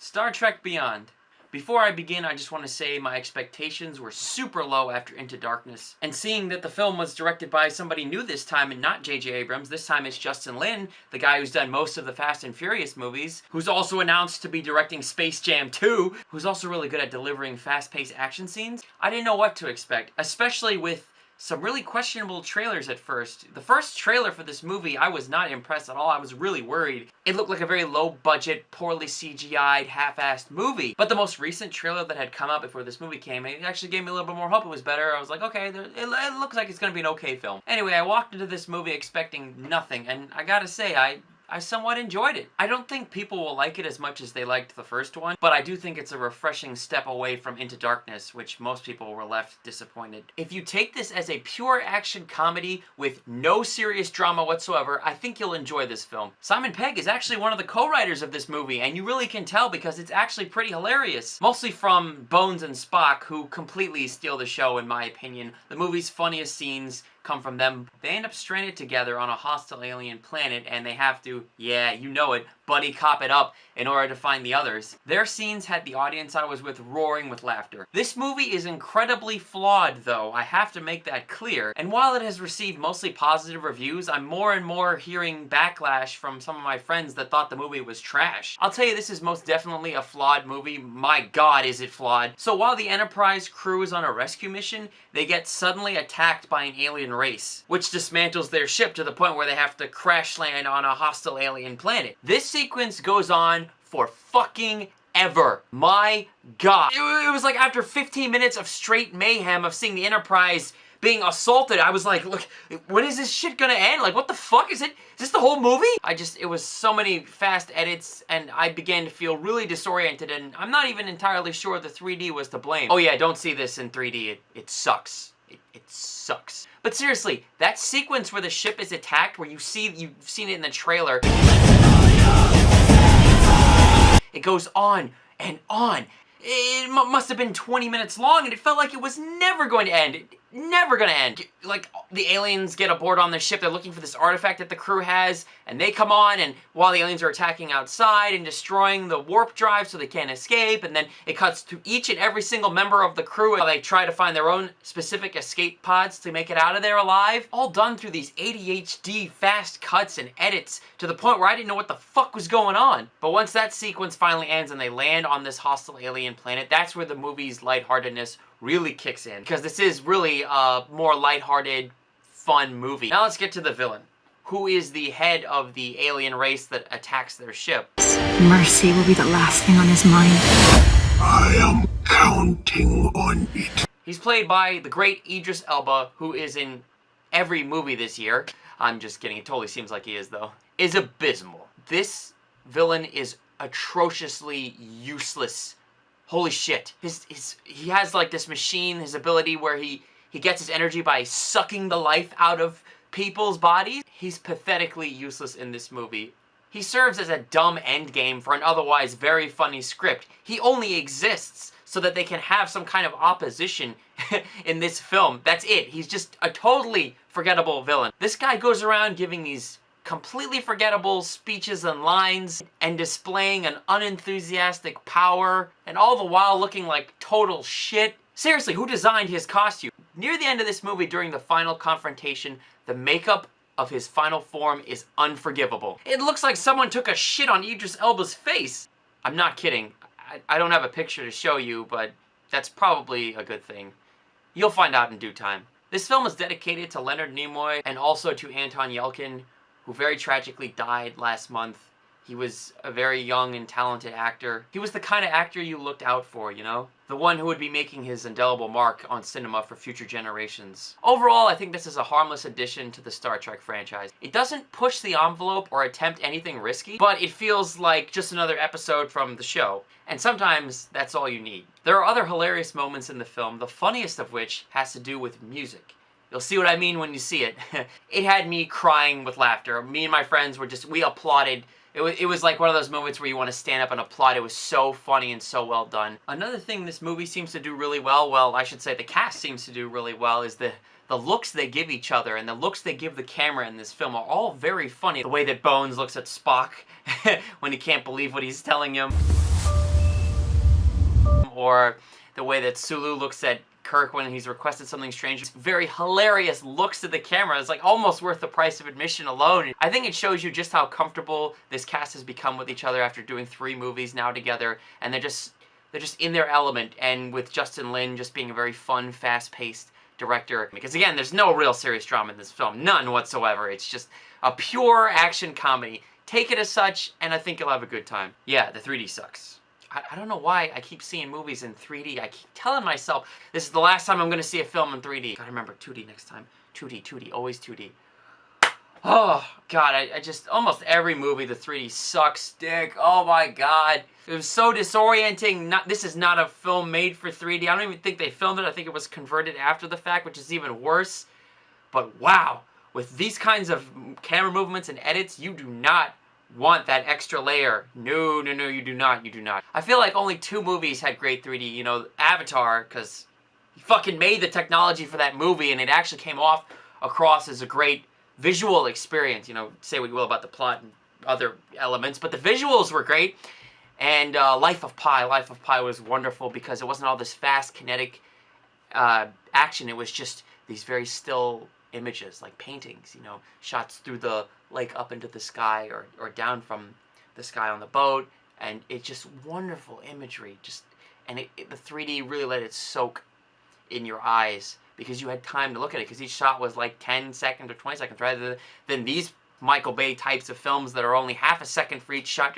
Star Trek Beyond. Before I begin, I just want to say my expectations were super low after Into Darkness, and seeing that the film was directed by somebody new this time and not J.J. Abrams, this time it's Justin Lin, the guy who's done most of the Fast and Furious movies, who's also announced to be directing Space Jam 2, who's also really good at delivering fast-paced action scenes. I didn't know what to expect, especially with some really questionable trailers at first. The first trailer for this movie, I was not impressed at all. I was really worried. It looked like a very low-budget, poorly CGI'd, half-assed movie. But the most recent trailer that had come out before this movie came, it actually gave me a little bit more hope it was better. I was like, okay, it looks like it's gonna be an okay film. Anyway, I walked into this movie expecting nothing, and I gotta say, I somewhat enjoyed it. I don't think people will like it as much as they liked the first one, but I do think it's a refreshing step away from Into Darkness, which most people were left disappointed. If you take this as a pure action comedy with no serious drama whatsoever, I think you'll enjoy this film. Simon Pegg is actually one of the co-writers of this movie, and you really can tell because it's actually pretty hilarious. Mostly from Bones and Spock, who completely steal the show in my opinion. The movie's funniest scenes come from them. They end up stranded together on a hostile alien planet and they have to, yeah, you know it, buddy cop it up in order to find the others. Their scenes had the audience I was with roaring with laughter. This movie is incredibly flawed though, I have to make that clear. And while it has received mostly positive reviews, I'm more and more hearing backlash from some of my friends that thought the movie was trash. I'll tell you, this is most definitely a flawed movie. My god, is it flawed. So while the Enterprise crew is on a rescue mission, they get suddenly attacked by an alien race, which dismantles their ship to the point where they have to crash land on a hostile alien planet. This sequence goes on for fucking ever. My god. It was like after 15 minutes of straight mayhem of seeing the Enterprise being assaulted, I was like, look, when is this shit gonna end? Like, what the fuck is it? Is this the whole movie? It was so many fast edits, and I began to feel really disoriented, and I'm not even entirely sure the 3D was to blame. Oh yeah, don't see this in 3D. It sucks. It sucks. But seriously, that sequence where the ship is attacked, where you've seen it in the trailer, it goes on and on. It must have been 20 minutes long, and it felt like it was never going to end. Never gonna end. Like, the aliens get aboard on their ship, they're looking for this artifact that the crew has, and they come on, and while the aliens are attacking outside and destroying the warp drive so they can't escape, and then it cuts to each and every single member of the crew while they try to find their own specific escape pods to make it out of there alive. All done through these ADHD fast cuts and edits to the point where I didn't know what the fuck was going on. But once that sequence finally ends and they land on this hostile alien planet, that's where the movie's lightheartedness really kicks in, because this is really a more lighthearted, fun movie. Now let's get to the villain, who is the head of the alien race that attacks their ship. Mercy will be the last thing on his mind. I am counting on it. He's played by the great Idris Elba, who is in every movie this year. I'm just kidding, it totally seems like he is though. Is abysmal. This villain is atrociously useless. Holy shit. He has like this machine, his ability where he gets his energy by sucking the life out of people's bodies. He's pathetically useless in this movie. He serves as a dumb endgame for an otherwise very funny script. He only exists so that they can have some kind of opposition in this film. That's it. He's just a totally forgettable villain. This guy goes around giving these completely forgettable speeches and lines and displaying an unenthusiastic power, and all the while looking like total shit. Seriously, who designed his costume? Near the end of this movie, during the final confrontation, the makeup of his final form is unforgivable. It looks like someone took a shit on Idris Elba's face. I'm not kidding. I don't have a picture to show you, but that's probably a good thing. You'll find out in due time. This film is dedicated to Leonard Nimoy and also to Anton Yelchin, who very tragically died last month. He was a very young and talented actor. He was the kind of actor you looked out for, you know? The one who would be making his indelible mark on cinema for future generations. Overall, I think this is a harmless addition to the Star Trek franchise. It doesn't push the envelope or attempt anything risky, but it feels like just another episode from the show. And sometimes that's all you need. There are other hilarious moments in the film, the funniest of which has to do with music. You'll see what I mean when you see it. It had me crying with laughter. Me and my friends we applauded. It was like one of those moments where you want to stand up and applaud. It was so funny and so well done. Another thing this movie seems to do really well, I should say the cast seems to do really well, is the looks they give each other and the looks they give the camera in this film are all very funny. The way that Bones looks at Spock when he can't believe what he's telling him. or the way that Sulu looks at Kirk when he's requested something strange. It's very hilarious looks at the camera. It's like almost worth the price of admission alone. I think it shows you just how comfortable this cast has become with each other after doing 3 movies now together, and they're just in their element, and with Justin Lin just being a very fun, fast-paced director. Because again, there's no real serious drama in this film. None whatsoever. It's just a pure action comedy. Take it as such, and I think you'll have a good time. Yeah, the 3D sucks. I don't know why I keep seeing movies in 3D. I keep telling myself, this is the last time I'm going to see a film in 3D. Gotta remember, 2D next time. 2D, always 2D. Oh, God, I just, almost every movie, the 3D sucks dick. Oh my God. It was so disorienting. This is not a film made for 3D. I don't even think they filmed it. I think it was converted after the fact, which is even worse. But wow, with these kinds of camera movements and edits, you do not want that extra layer. No, you do not. You do not. I feel like only 2 movies had great 3D. You know, Avatar, because he fucking made the technology for that movie, and it actually came off across as a great visual experience. You know, say what you will about the plot and other elements, but the visuals were great. And Life of Pi was wonderful because it wasn't all this fast, kinetic action. It was just these very still images, like paintings, you know, shots through the lake up into the sky or down from the sky on the boat, and it's just wonderful imagery. And the 3D really let it soak in your eyes because you had time to look at it, because each shot was like 10 seconds or 20 seconds rather than these Michael Bay types of films that are only half a second for each shot.